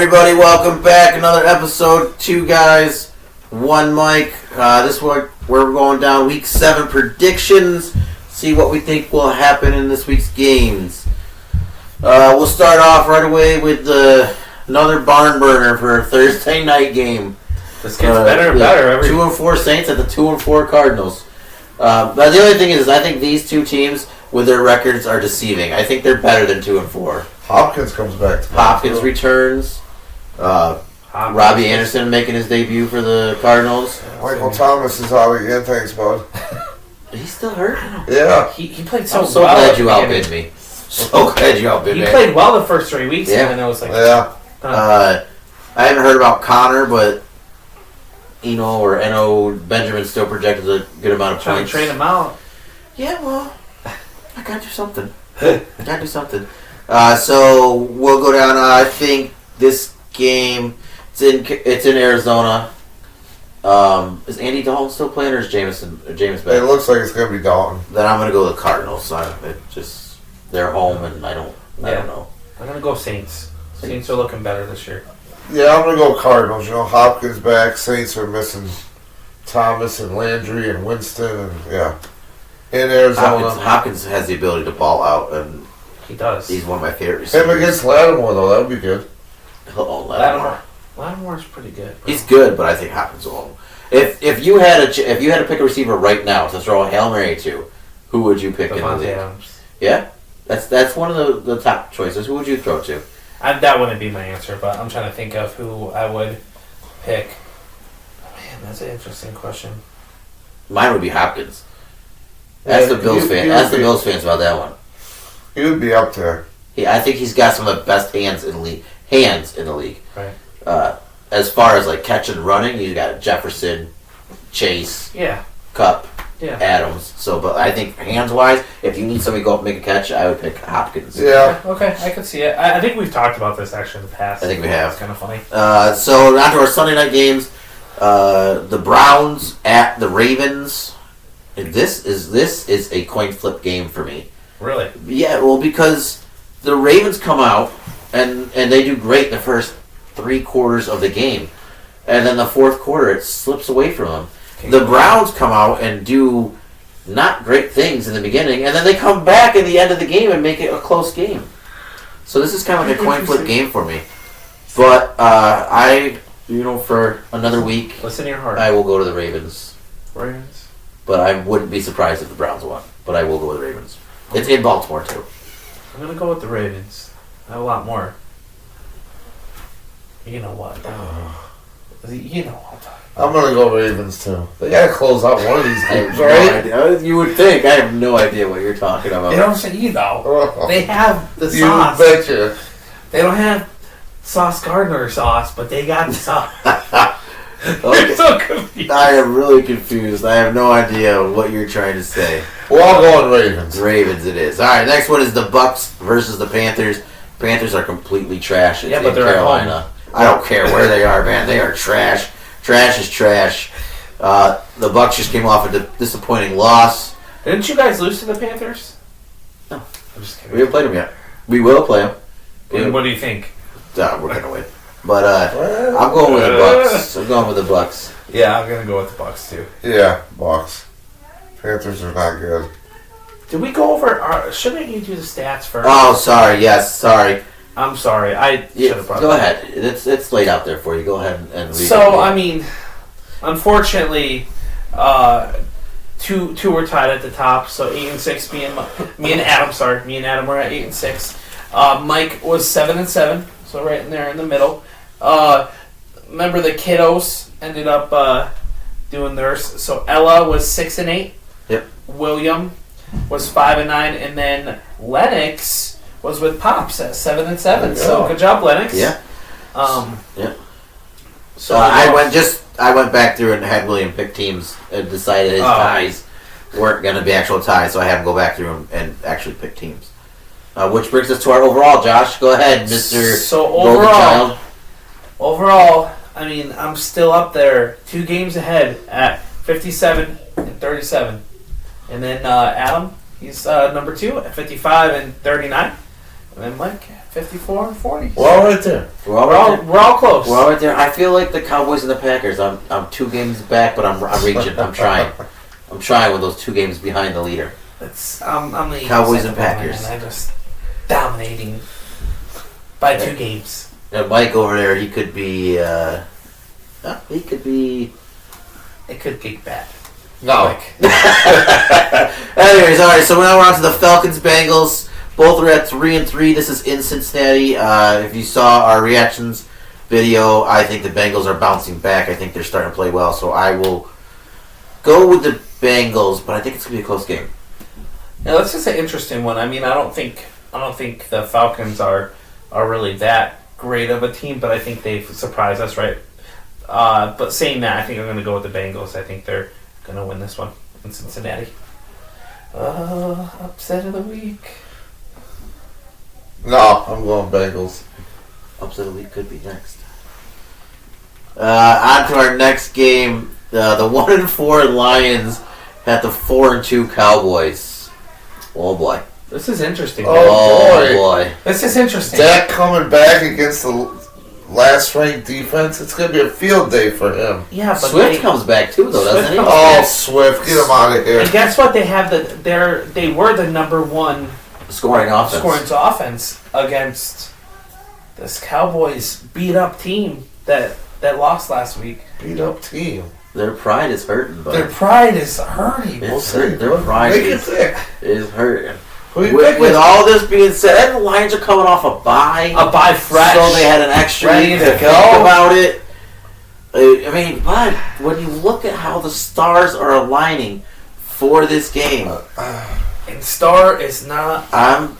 everybody? Welcome back. Another episode. 2 guys, 1 mic. This week we're going down Week 7 predictions. See what we think will happen in this week's games. We'll start off right away with another barn burner for a Thursday night game. This gets better and better. 2-4 Saints at the 2-4 Cardinals. But the only thing is, I think these two teams with their records are deceiving. I think they're better than 2-4. Hopkins comes back. Hopkins returns. Robbie Anderson making his debut for the Cardinals. Michael Thomas is out again. Thanks, bud. He's still hurt? Yeah. He played so I'm so well. glad you outbid me. So glad you outbid me. He played well the first 3 weeks, Yeah. and then it was like... Yeah. I haven't heard about Connor, but Eno Benjamin's still projected a good amount of trying points. to trade him out. Yeah, well, I gotta do something. So we'll go down. I think this game it's in Arizona. Is Andy Dalton still playing, or is James back? It looks like it's gonna be Dalton. Then I'm gonna go with the Cardinals. They're home, and I don't know. I'm going to go Saints. Saints are looking better this year. Yeah, I'm gonna go Cardinals. Hopkins back. Saints are missing Thomas and Landry and Winston, and in Arizona. Hopkins has the ability to ball out, and he does. He's one of my favorite receivers. Him against Lattimore, though, that would be good. Lattimore's pretty good. Bro. He's good, but I think Hopkins will. If you had to pick a receiver right now to throw a Hail Mary to, who would you pick in the league? Adams. Yeah, that's one of the top choices. Who would you throw to? That wouldn't be my answer, but I'm trying to think of who I would pick. Man, that's an interesting question. Mine would be Hopkins. Ask the Bills fans about that one. He would be up there. I think he's got some of the best hands in the league. Right. As far as like catching and running, you got Jefferson, Chase, Kupp, Adams. But I think hands wise, if you need somebody to go up and make a catch, I would pick Hopkins. Yeah. Okay, I could see it. I think we've talked about this actually in the past. I think we have. It's kind of funny. So on to our Sunday night games. The Browns at the Ravens. And this is a coin flip game for me. Really? Yeah, well, because the Ravens come out and they do great the first 3 quarters of the game. And then the fourth quarter, it slips away from them. The Browns come out and do not great things in the beginning, and then they come back at the end of the game and make it a close game. So this is kind of like a coin flip game for me. But for another week, listen to your heart. I will go to the Ravens. Ravens? But I wouldn't be surprised if the Browns won. But I will go with the Ravens. It's in Baltimore, too. I'm going to go with the Ravens. I have a lot more. You know what? You know what I'm going to go Ravens, too. They got to close out one of these games, right? No, you would think. I have no idea what you're talking about. They don't say They have the sauce. You betcha. They don't have Sauce Gardner sauce, but they got the sauce. Okay. So confused. I am really confused. I have no idea what you're trying to say. Well, I'll go on Ravens. Ravens it is. All right, next one is the Bucks versus the Panthers. Panthers are completely trash. It's but in they're Carolina. at home. I don't care where they are, man. They are trash. Trash is trash. The Bucks just came off a disappointing loss. Didn't you guys lose to the Panthers? No. I'm just kidding. We haven't played them yet. We will play them. And what do you think? We're going to win. But I'm going with the Bucks. I'm going with the Bucks. Yeah, I'm going to go with the Bucks, too. Yeah, Bucks. Panthers are not good. Did we go over... shouldn't you do the stats first? Oh, sorry. Yes, sorry. I'm sorry. I should have brought Go ahead. It's laid out there for you. Go ahead and read it. So, I mean, unfortunately, two were tied at the top. So 8-6. Me and Adam were at 8-6. Mike was 7-7. So right in there in the middle. Remember the kiddos ended up doing theirs. So Ella was 6-8. Yep. William was 5-9, and then Lennox was with Pops at 7-7. So good job, Lennox. Yeah. Yeah. So I went back through and had William pick teams and decided his ties weren't going to be actual ties, so I had him go back through and actually pick teams. Which brings us to our overall. Josh, go ahead, Mr. So Golden Child. Overall, I mean, I'm still up there, 2 games ahead at 57 and 37. And then Adam, he's number 2 at 55 and 39. And then Mike 54-40. We're all right there. We're all right there. We're all close. We're all right there. I feel like the Cowboys and the Packers. I'm 2 games back, but I'm reaching. I'm trying. I'm trying with those 2 games behind the leader. I'm the Cowboys and Packers. And I'm just dominating by 2 games. Now, Mike over there, he could be. He could be. It could get bad. No. Anyways, all right. So now we're on to the Falcons Bengals. Both are at 3-3. This is in Cincinnati. If you saw our reactions video, I think the Bengals are bouncing back. I think they're starting to play well. So I will go with the Bengals, but I think it's gonna be a close game. Now that's just an interesting one. I mean, I don't think the Falcons are really that great of a team, but I think they've surprised us, right? But saying that, I think I'm going to go with the Bengals. I think they're going to win this one in Cincinnati. Upset of the week. No, I'm going Bengals. Upset of the week could be next. On to our next game. The 1-4 Lions at the 4-2 Cowboys. Oh boy. This is interesting. Oh, boy. This is interesting. Dak coming back against the last ranked defense. It's going to be a field day for him. Yeah, but Swift comes back too, though, doesn't he? Oh, Swift, get him out of here. And guess what? They have they were the number 1 Scoring offense against this Cowboys beat up team that lost last week. Beat up team. Their pride is hurting, but their pride is hurting. Their pride is hurting. With all this being said, and the Lions are coming off a bye. A bye fresh. So they had an extra week to think about it. I mean, but when you look at how the stars are aligning for this game, and star is not. I'm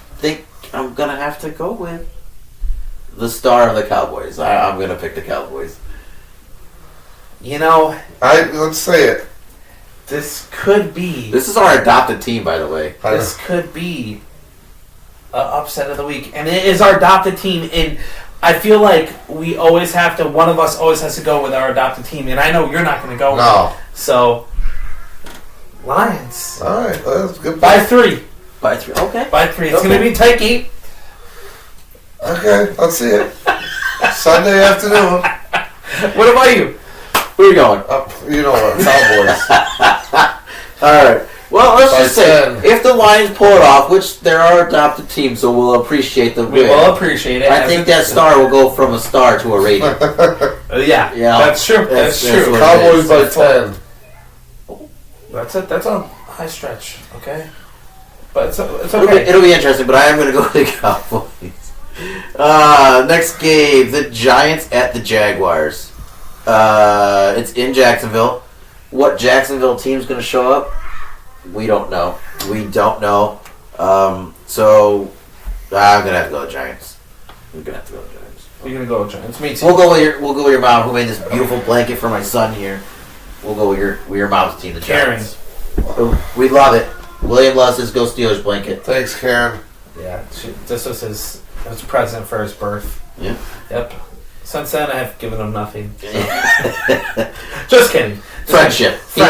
gonna have to go with the star of the Cowboys. I'm gonna pick the Cowboys. You know, let's say it. This could be. This is our adopted team, by the way. This could be an upset of the week, and it is our adopted team. And I feel like we always have to. One of us always has to go with our adopted team, and I know you're not going to go. No. So, Lions. All right, that's good. By 3. By 3. Okay. By 3. It's going to be tight game. Okay, let's see it. Sunday afternoon. What about you? Where are you going? You know what, Cowboys. All right. Well, let's just say 10. if the Lions pull it off, which they're our adopted team, so we'll appreciate the win. We will appreciate it. I think that star will go from a star to a rating. Yeah, that's true. That's true. Cowboys by 10. That's a high stretch. Okay, but it's okay. It'll be interesting, but I am going to go with the Cowboys. Next game, the Giants at the Jaguars. It's in Jacksonville. What Jacksonville team's going to show up? We don't know. So I'm going to have to go with Giants. You're going to go with Giants. Me too. We'll go with your mom, who made this beautiful blanket for my son here. We'll go with your mom's team, the Giants. Karen. We love it. William loves his Go Steelers blanket. Thanks, Karen. Yeah, this was his present for his birth. Yeah. Yep. Since then, I've given him nothing. So. Just kidding. Friendship. He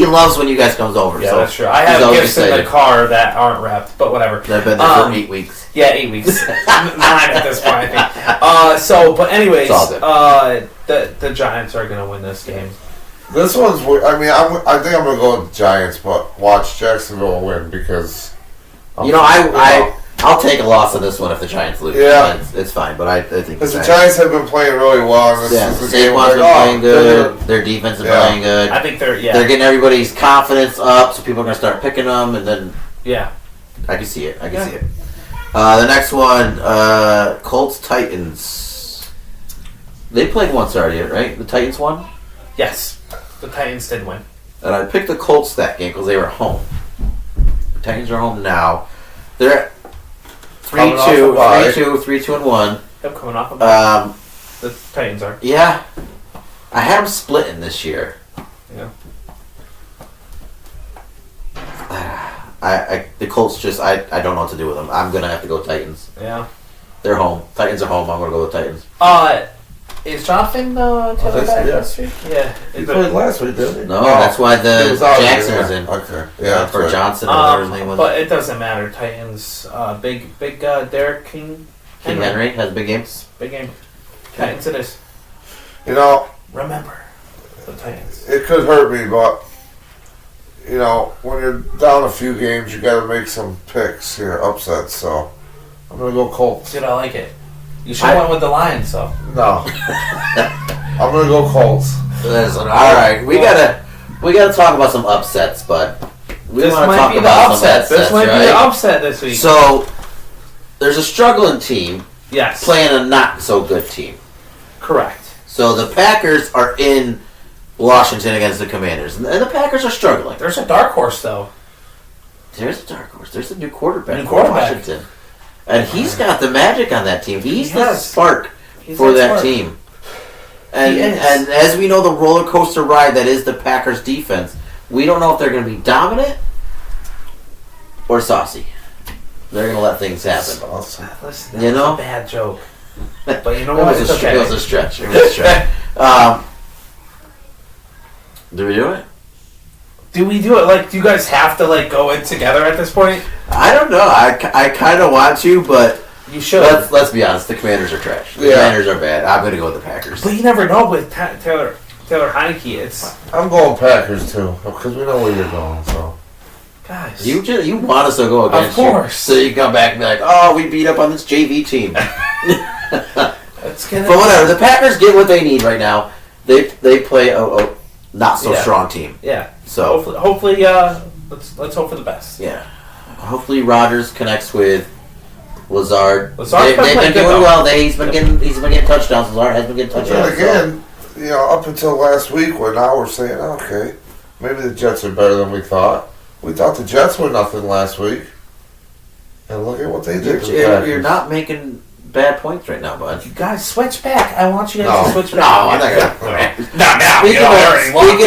loves when you guys comes over. Yeah, so that's true. I have gifts in the car that aren't wrapped, but whatever. They've been there for 8 weeks. Yeah, 8 weeks. 9 at this point, I think. But anyways, the Giants are going to win this game. This one's. I mean, I think I'm going to go with the Giants, but watch Jacksonville win because. I'll take a loss on this one if the Giants lose. Yeah, it's fine. But I think because the Giants have been playing really well. Saquon's been playing good. Their defense is playing good. I think they're getting everybody's confidence up, so people are going to start picking them, and then I can see it. The next one, Colts Titans. They played once already, right? The Titans won. Yes, the Titans did win. And I picked the Colts that game because they were home. The Titans are home now. They're at 3-2, 3-2-1. They're coming off a bye. The Titans are. Yeah. I had them splitting this year. Yeah. The Colts I don't know what to do with them. I'm going to have to go Titans. Yeah. They're home. Titans are home. I'm going to go with Titans. Is Jonathan Taylor back this week? Yeah. He played last week, didn't he? No, that's why Jackson was in. Okay. Yeah. For Johnson or whatever his name was. But it doesn't matter. Titans, big Derek King King Henry has a big game. Big game. Titans it is. You know, Remember the Titans. it could hurt me, but you know, when you're down a few games, you got to make some picks here, upsets. So I'm gonna go Colts. Dude, I like it. You should have went with the Lions, so. No, I'm gonna go Colts. Listen, all right, we gotta talk about some upsets, but we This want to might talk be the about upset. some This might be right? the upset this week. So there's a struggling team yes. playing a not so good team. Correct. So the Packers are in Washington against the Commanders, and the Packers are struggling. There's a dark horse, though. There's a dark horse. There's a new quarterback New for quarterback. Washington, and he's got the magic on that team. He's the Yes. spark He's for that smart. team. And He is. and as we know, the roller coaster ride that is the Packers defense, we don't know if they're going to be dominant or saucy. They're going to let things happen. Awesome. Listen, You that know? was a bad joke. But you know It what? was, It's it was okay. a stretch. It was a stretch. Do we do it? Do we do it? Like, do you guys have to, like, go in together at this point? I don't know. I kind of want to, but You should. let's be honest. The Commanders are trash. The Yeah. Commanders are bad. I'm going to go with the Packers. But you never know with Taylor Heineke. It's, I'm going Packers too because we know where you're going. So guys. You want us to go against Of course. you, so you come back and be like, oh, we beat up on this JV team. It's gonna But whatever. The Packers get what they need right now. They play a not so Yeah. strong team. Yeah. So Hopefully, let's hope for the best. yeah, hopefully Rodgers connects with Lazard. Lazard's They've been been playing good, doing though. well. He's been getting touchdowns. Lazard has been getting but touchdowns. then again, you know, up until last week, where now we're saying, okay, maybe the Jets are better than we thought. We thought the Jets were nothing last week, and look at what they did. to the You're Packers. not making bad points right now, bud. You guys switch back. I want you guys No. to switch No, back. I'm not gonna. Now. Speaking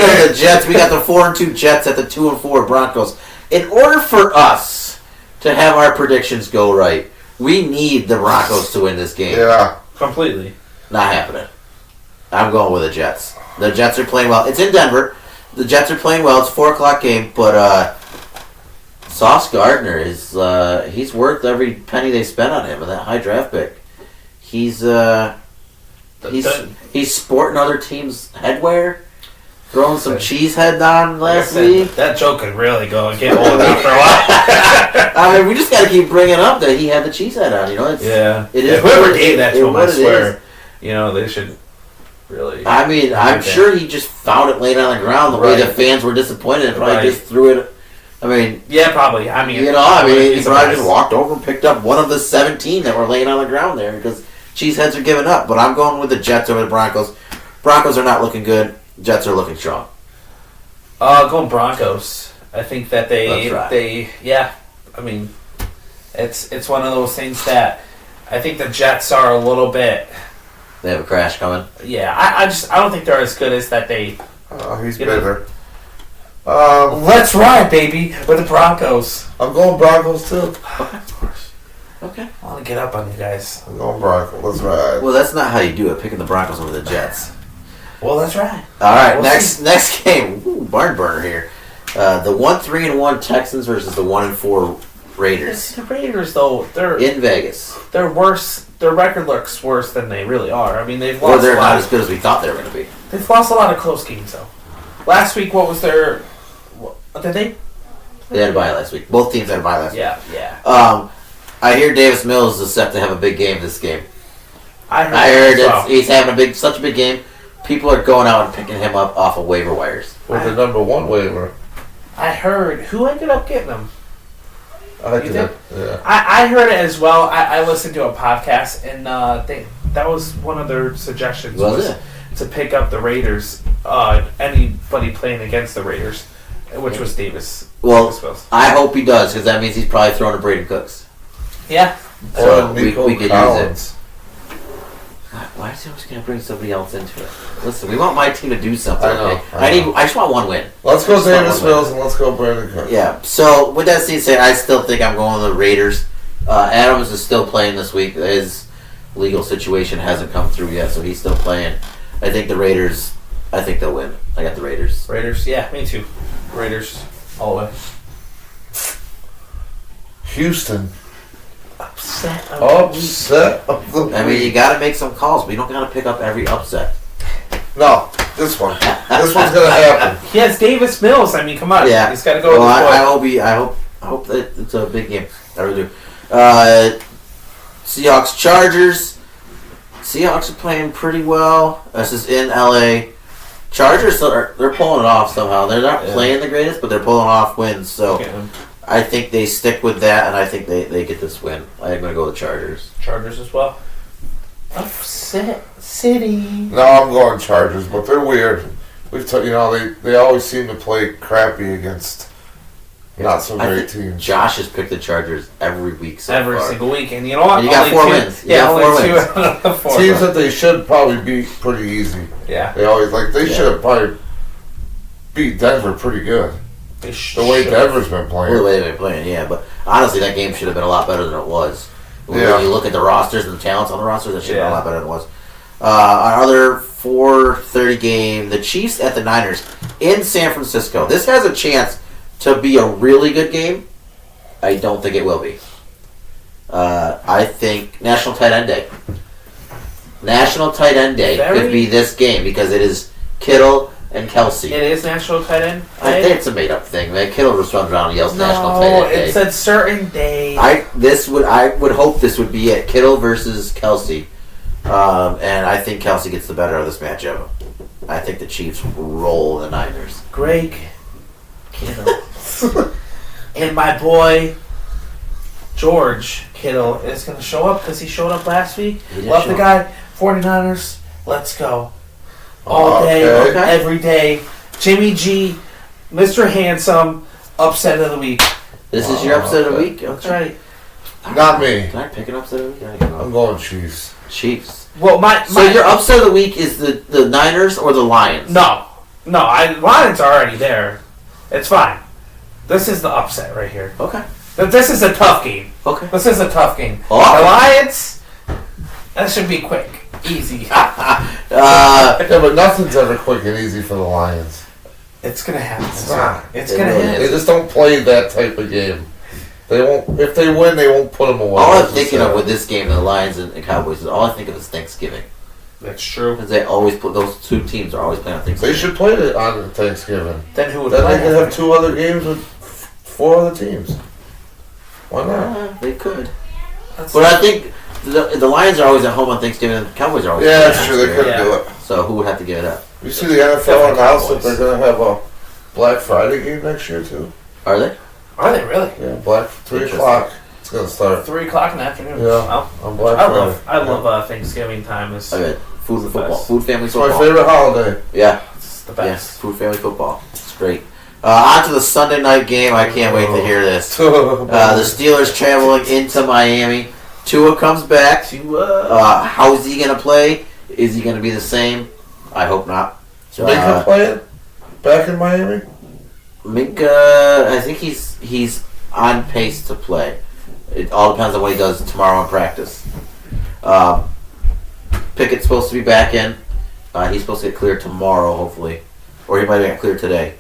of the Jets, we got the 4-2 Jets at the 2-4 Broncos. In order for us to have our predictions go right, we need the Broncos to win this game. Yeah, Completely. Not happening. I'm going with the Jets. The Jets are playing well. It's in Denver. The Jets are playing well. It's a 4:00 game, but Sauce Gardner is he's worth every penny they spent on him and that high draft pick. He's sporting other teams' headwear, throwing some cheese head on last week. That joke could really go get old after a while. I mean, we just got to keep bringing up that he had the cheese head on. You know, it's, Yeah. It is Whoever what it gave is. that It to him, I what it swear. is. You know, they should really. I mean, I'm Okay. sure he just found it laying on the ground. The way the Right. fans were disappointed, and probably Right. just threw it. I mean, Yeah, probably. I mean, you know, he he's a probably mess. just walked over and picked up one of the 17 that were laying on the ground there because cheeseheads are giving up. But I'm going with the Jets over the Broncos. Broncos are not looking good. Jets are looking strong. Going Broncos. I think that That's right. I mean, it's one of those things that I think the Jets are a little bit. They have a crash coming. Yeah, I don't think they're as good as that they. he's You know- bitter. Let's ride, baby, with the Broncos. I'm going Broncos too. Okay. I want to get up on you guys. I'm going Broncos. Let's ride. Well, that's not how you do it. Picking the Broncos over the Jets. Well, that's right. All right, We'll next game. Ooh, barn burner here. The 1-3-1 Texans versus the 1-4 Raiders The Raiders, though, in Vegas. they're worse. Their record looks worse than they really are. I mean, they've Or lost. they're a not lot. as good as we thought they were going to be. They've lost a lot of close games, though. Last week, what was their? Did they? They had a bye last week. Both teams had a bye last week. Yeah. I hear Davis Mills is set to have a big game this game. I heard. I heard as well. he's having such a big game. People are going out and picking him up off of waiver wires. With the number one waiver. I heard who ended up getting them. I You did. did? Yeah. I heard it as well. I listened to a podcast, and that was one of their suggestions Was it? to pick up the Raiders. Anybody playing against the Raiders, which was Davis. Well, Davis Mills. I hope he does because that means he's probably throwing to Braden Cooks. Yeah. So Or we Nico could use it. Collins. Why is he always going to bring somebody else into it? Listen, we want my team to do something. I know, Okay? I know. I just want one win. Let's go Just want Davis one win. Mills and let's go Brandon Cooks. Yeah. So with that being said, I still think I'm going with the Raiders. Adams is still playing this week. His legal situation hasn't come through yet, so he's still playing. I think the Raiders. I think they'll win. I got the Raiders. Raiders. Yeah, me too. Raiders all the way. Houston Upset of the week. I mean, you got to make some calls, but you don't got to pick up every upset. No, this one. This one's gonna happen. He has Davis Mills. I mean, come on. Yeah, he's got to go. Well, with his boy. I hope that it's a big game. I really do. Seahawks Chargers. Seahawks are playing pretty well. This is in LA. Chargers, they're pulling it off somehow. They're not playing the greatest, but they're pulling off wins. So I think they stick with that, and I think they get this win. I'm going to go with the Chargers. Chargers as well. Upset City. No, I'm going Chargers, but they're weird. They always seem to play crappy against not so great teams. Josh has picked the Chargers every week so every far. single week, and you know what? And you got 4 wins. Only 2 out of 4. Teams that they should probably beat pretty easy. Yeah, they always should have probably beat Denver pretty good. The way Denver's been playing. The way they've been playing, yeah. But honestly, that game should have been a lot better than it was. When you look at the rosters and the talents on the rosters, that should have been a lot better than it was. Our other 4:30 game, the Chiefs at the Niners in San Francisco. This has a chance to be a really good game. I don't think it will be. I think National Tight End Day. National Tight End Day could be this game because it is Kittle and Kelsey. It is National Tight End Day? I think it's a made-up thing, man. Kittle just runs around and yells National Tight End Day. It's a certain day. I would hope this would be it. Kittle versus Kelsey. And I think Kelsey gets the better of this matchup. I think the Chiefs roll the Niners. Greg Kittle. And my boy George Kittle is going to show up because he showed up last week. Love the guy. 49ers, let's go. All day, every day. Jimmy G, Mr. Handsome, upset of the week. This is your upset of the week? That's right. Not me. Can I pick an upset of the week? I'm going Chiefs. Chiefs. Well, so your upset of the week is the Niners or the Lions? No. Lions are already there. It's fine. This is the upset right here. Okay. This is a tough game. Okay. This is a tough game. Oh. The Lions, that should be quick. Easy. Yeah, but nothing's ever quick and easy for the Lions. It's going to happen. It's going to happen. They just don't play that type of game. They won't. If they win, they won't put them away. All I'm thinking of with this game, the Lions and the Cowboys, is all I think of is Thanksgiving. That's true. Because they always put those two teams are always playing on Thanksgiving. They should play it on Thanksgiving. Then who would play? Then they could have 2 other games with 4 other teams. Why not? They could. But I think the Lions are always at home on Thanksgiving, and the Cowboys are always. Yeah, that's true. They couldn't do it. So who would have to give it up? You see, the NFL announced that they're going to have a Black Friday game next year too. Are they? Are they really? Yeah, 3 o'clock. It's going to start. 3 o'clock in the afternoon. Yeah, well, on Black Friday. I love Thanksgiving time. Is food and football. Food, family, it's football. My favorite holiday. Yeah, it's the best. Yes, food, family, football. It's great. On to the Sunday night game. I can't wait to hear this. The Steelers traveling into Miami. Tua comes back. How is he going to play? Is he going to be the same? I hope not. So Minka playing back in Miami? Minka, I think he's on pace to play. It all depends on what he does tomorrow in practice. Pickett's supposed to be back in. He's supposed to get cleared tomorrow, hopefully. Or he might get cleared today.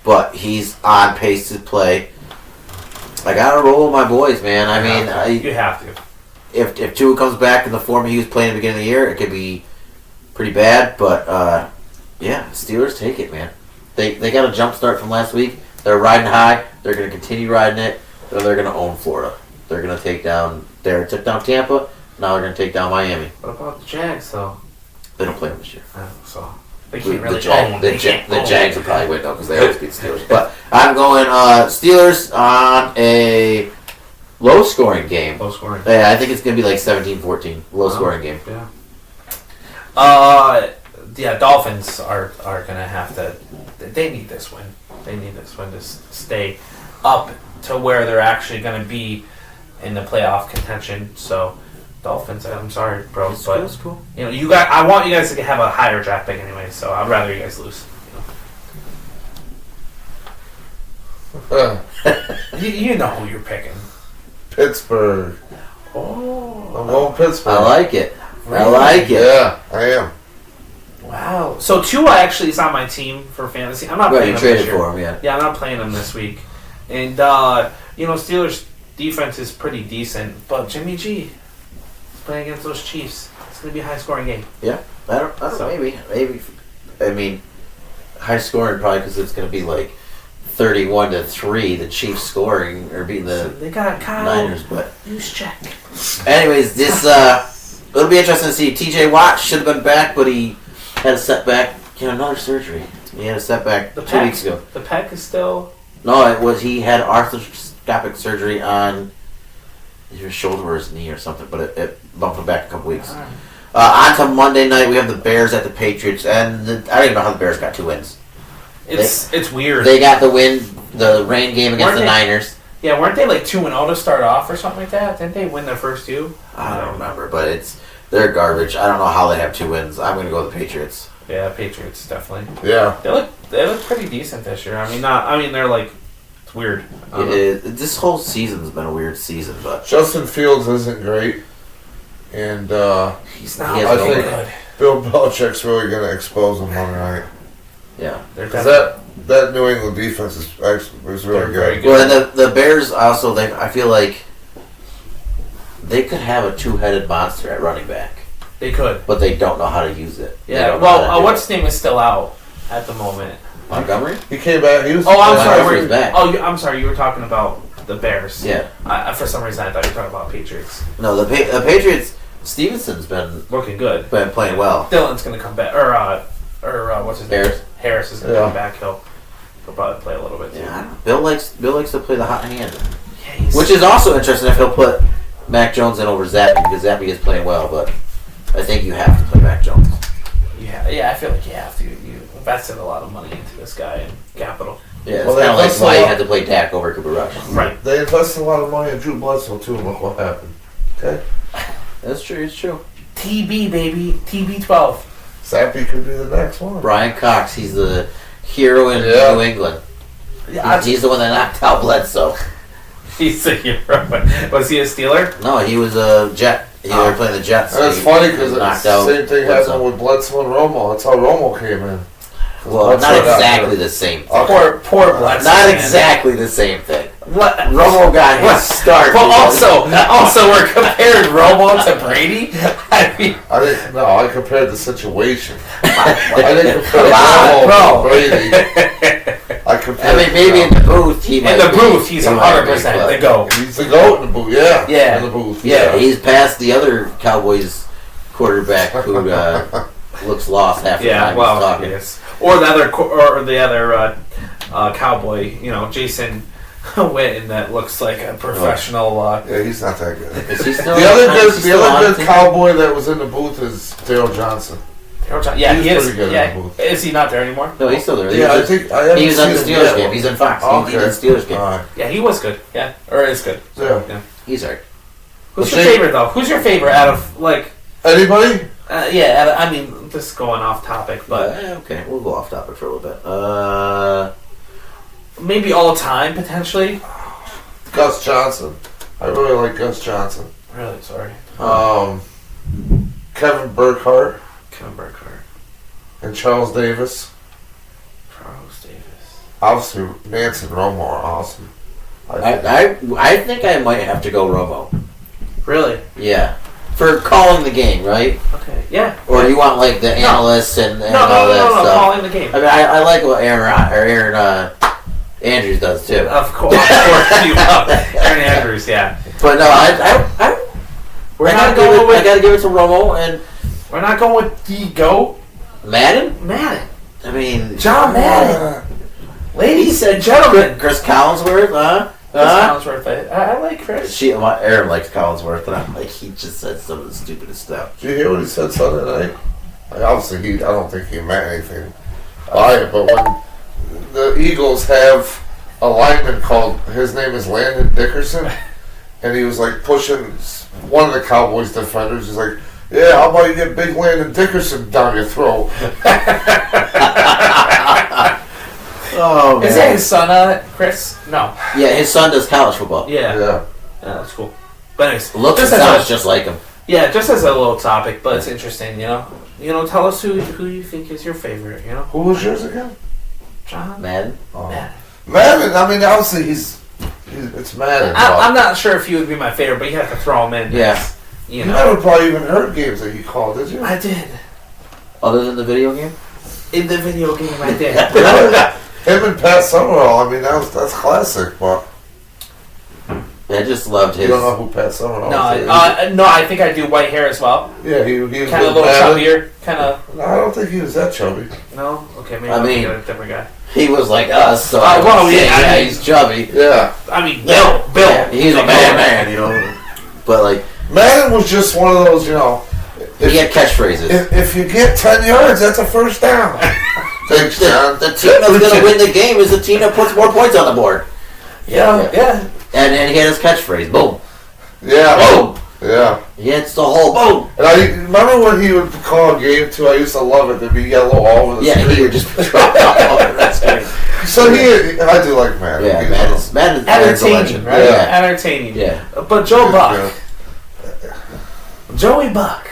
But he's on pace to play. I gotta roll with my boys, man. I mean, you have to. If Tua comes back in the form he was playing at the beginning of the year, it could be pretty bad. But yeah, Steelers take it, man. They got a jump start from last week. They're riding high. They're going to continue riding it. They're going to own Florida. They're going to take down. They took down Tampa. Now they're going to take down Miami. What about the Jags, though? They don't play them this year. So they can't really own. The Jags will probably win though because they always beat the Steelers. But I'm going Steelers on a low-scoring game. Low scoring. Yeah, I think it's going to be like 17-14. Low-scoring game. Yeah. Yeah, Dolphins are going to have to. They need this win. They need this win to stay up to where they're actually going to be in the playoff contention. So, Dolphins. I'm sorry, bro, but that's cool. You know, you got. I want you guys to have a higher draft pick anyway. So I'd rather you guys lose. You know who you're picking. Pittsburgh. Oh, I'm going Pittsburgh. I like it. Really? I like it. Yeah, I am. Wow. So Tua actually is on my team for fantasy. I'm not Right, playing you him traded this year. for him, yeah. Yeah, I'm not playing him this week. And Steelers defense is pretty decent, but Jimmy G is playing against those Chiefs. It's going to be a high-scoring game. Yeah, I don't know, maybe. I mean, high scoring probably because it's going to be like 31-3. The Chiefs scoring or beating the They got Kyle Niners, but Juszczyk. anyways, this it'll be interesting to see. T.J. Watt should have been back, but he had a setback. Another surgery. He had a setback 2 weeks ago. The pec is still. No, it was he had arthroscopic surgery on his shoulder or his knee or something, but it bumped him back a couple weeks. On to Monday night, we have the Bears at the Patriots, and I don't even know how the Bears got 2 wins. It's weird. They got the win, the rain game against the Niners. Yeah, weren't they like 2-0 to start off or something like that? Didn't they win their first 2? I don't remember, but they're garbage. I don't know how they have 2 wins. I'm going to go with the Patriots. Yeah, Patriots definitely. Yeah. They look pretty decent this year. I mean they're like it's weird. This whole season's been a weird season, but Justin Fields isn't great, and he's not I think good. Bill Belichick's really going to expose him Monday night. yeah. Because that New England defense is really They're very good. good. Well, and the Bears also, I feel like they could have a 2-headed monster at running back, They could. but they don't know how to use it. They Yeah. don't know how to Well, do what's it. his name is still out at the moment. Montgomery? He came back. He was. Oh, I'm sorry. Montgomery's back. I'm sorry. You were talking about the Bears. Yeah. For some reason, I thought you were talking about Patriots. No, the Patriots. Stevenson's been Looking good. playing well. Dylan's gonna come back, or what's his name? Harris is gonna come back. He'll probably play a little bit too. Yeah, I don't know. Bill likes to play the hot hand, Yeah, which is also interesting if he'll put Mac Jones in over Zappy because Zappy is playing well, but I think you have to play Mac Jones. Yeah, I feel like you have to. You invested a lot of money into this guy and capital. Yeah, it's Well, kind of like that's why a you lot. had to play Dak over Cooper Rush. Right. They invested a lot of money in Drew Bledsoe too, and look what happened. Okay, That's true. It's true. TB baby, TB12. Zappy could be the next one. Brian Cox, he's the hero in Yeah. New England. Yeah, He's the one that knocked out Bledsoe. he's a hero. Was he a Steeler? No, he was a Jet. They were playing the Jets. And it's He funny because knocked the out same thing Bledsoe. happened with Bledsoe and Romo. That's how Romo came in. Well, Bledsoe not got exactly hurt. the same thing. Okay. Poor Bledsoe. Not man. exactly the same thing. What? Romo got his start. But because- also, we're comparing Romo to Brady. I mean, I compared the situation. I didn't compare Come on, Romo bro. to Brady. I compared. I mean, maybe in the booth he might in the be- booth, he's he might 100% be, the GOAT. He's the GOAT in the booth. Yeah. Yeah. In the booth. Yeah, he's past the other Cowboys quarterback who looks lost half the Yeah, time well, he's talking. yes. Or the other cowboy, Jason Witten, that looks like a professional. Yeah, he's not that good. Is he still? The other is he still on good the team? cowboy that was in the booth is Daryl Johnson. Yeah, He he was is. pretty good in Yeah, the booth. is he not there anymore? No, he's still there. Yeah, I think I haven't he was on the seen him Steelers yet. game. He's in Fox. Okay. He did the Steelers game. All right. Yeah, he was good. Yeah, or is good. Yeah. He's alright. Who's But your they- favorite though? Who's your favorite out of like? Anybody? I mean, this is going off topic, but Okay, we'll go off topic for a little bit. maybe all time potentially. Gus Johnson. I really like Gus Johnson. Really, sorry, Kevin Burkhardt Kevin Burkhardt, and Charles Davis. Charles Davis. Obviously, Nance and Romo are awesome. I think I might have to go Romo. Really? Yeah, for calling the game, right? Okay. Yeah. Or you want like the analysts and all that No. stuff? Calling the game. I mean, I like what Aaron Andrews does too. Of course, you love Aaron Andrews. Yeah. But no, I gotta give it to Romo and We're not going with the GOAT. Madden. I mean, John Madden. Ladies and gentlemen. Chris Collinsworth, That sounds worth it. I like Chris. Aaron likes Collinsworth, but I'm like, he just said some of the stupidest stuff. Did you hear what he said Sunday night? Obviously, I don't think he meant anything by it, but when the Eagles have a lineman called, his name is Landon Dickerson, and he was like pushing one of the Cowboys defenders. He's like, yeah, how about you get big Landon Dickerson down your throat? Oh, man. Is that his son, Chris? No. Yeah, his son does college football. Yeah. Yeah. That's cool. But anyways, Looks and just as sounds a- just like him. Yeah, just as a little topic, but it's interesting, tell us who you think is your favorite, Who was yours again? John? Madden. Oh. Madden. Madden, I mean, obviously he's It's Madden. I'm not sure if he would be my favorite, but you have to throw him in. Yeah. You You know. never probably even heard games that he called, did you? I did. Other than the video game? In the video game, I did. Him and Pat Summerall, I mean, that's classic, but I just loved you his. don't know who Pat Summerall is. No, I think I do white hair as well. Yeah, he was Kind of a little Madden. chubbier. Kind of. No, I don't think he was that chubby. No? Okay, maybe I I'm mean- thinking of a different guy. He was like us, so well, yeah, he's chubby. Yeah. I mean, Bill. Yeah, he's a man, you know. But like, Madden was just one of those, you know. he had catchphrases. If you get 10 yards, that's a first down. Thanks, John. The team that's going to win the game is the team that puts more points on the board. Yeah. And he had his catchphrase, boom. Yeah. Boom. Yeah. He hits the whole boom. And I remember when he would call a game too. I used to love it. There'd be yellow all over the Yeah, screen. he would just drop off over that screen. So I do like Madden. Yeah, He's Madden's Entertaining, right? Yeah. Entertaining. Yeah. But Joe Buck. Yeah. Joey Buck.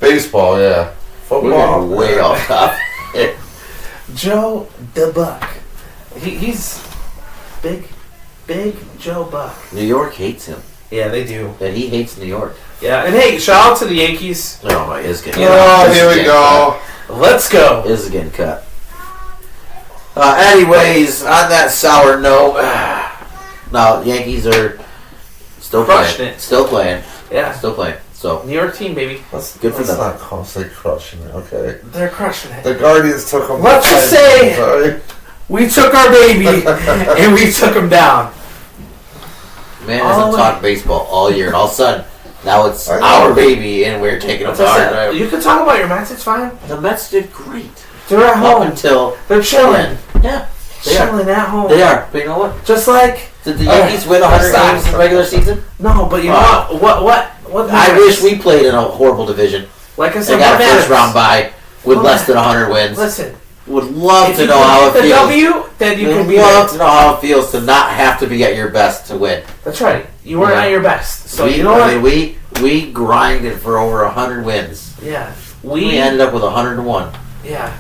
Baseball, yeah. We're Football, getting way yeah. off topic. Joe the Buck. He's big Joe Buck. New York hates him. Yeah, they do. And he hates New York. Yeah, and hey, shout out to the Yankees. Oh, my, is getting Oh, is here we getting go. Let's go. cut. Is getting cut. Anyways, on that sour note, now Yankees are still Crushing playing. it. Still playing. Yeah, Still playing. So New York team, baby. Good for let's them. not say crushing it, okay? They're crushing it. The Guardians took them. Let's just say- Sorry. We took our baby and we took him down. Man All hasn't the talked baseball all year, and all of a sudden, now it's I know. our baby, and we're taking them That's what I said. apart. You can talk about your Mets. It's fine. The Mets did great They're at up home. until They're chilling. Yeah, they are. Chilling at home. They are. But you know what? Just like Did the Yankees win 100 stop. games in the regular season? no, but you know what? I wish we played in a horrible division. Like I They said, got a what matters? first round bye with What less than 100 wins. Listen, Would love if to you know can how it get the feels. W, then you can Would be love there. to know how it feels to not have to be at your best to win. That's right. You weren't Yeah. at your best. So we, you know what? I mean, we grinded for over 100 wins. Yeah. We ended up with 101. Yeah.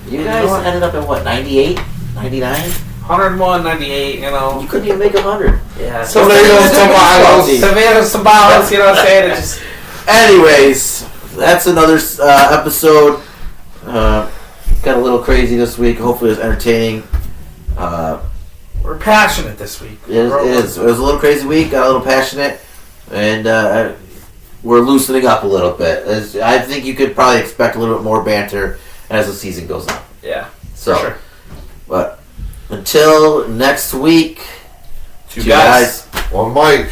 You You guys know what? ended up at what, 98? 99? 101, 98, you know. You couldn't even make 100. Yeah. Tomatoes, tomatoes. Tomatoes, tomatoes, you know what I'm saying? It just, Anyways, that's another episode. Got a little crazy this week. Hopefully it was entertaining. we're passionate this week. It is. It was a little crazy week. Got a little passionate. And we're loosening up a little bit. I think you could probably expect a little bit more banter as the season goes on. Yeah. So, For sure. but until next week, Two guys. One Mike.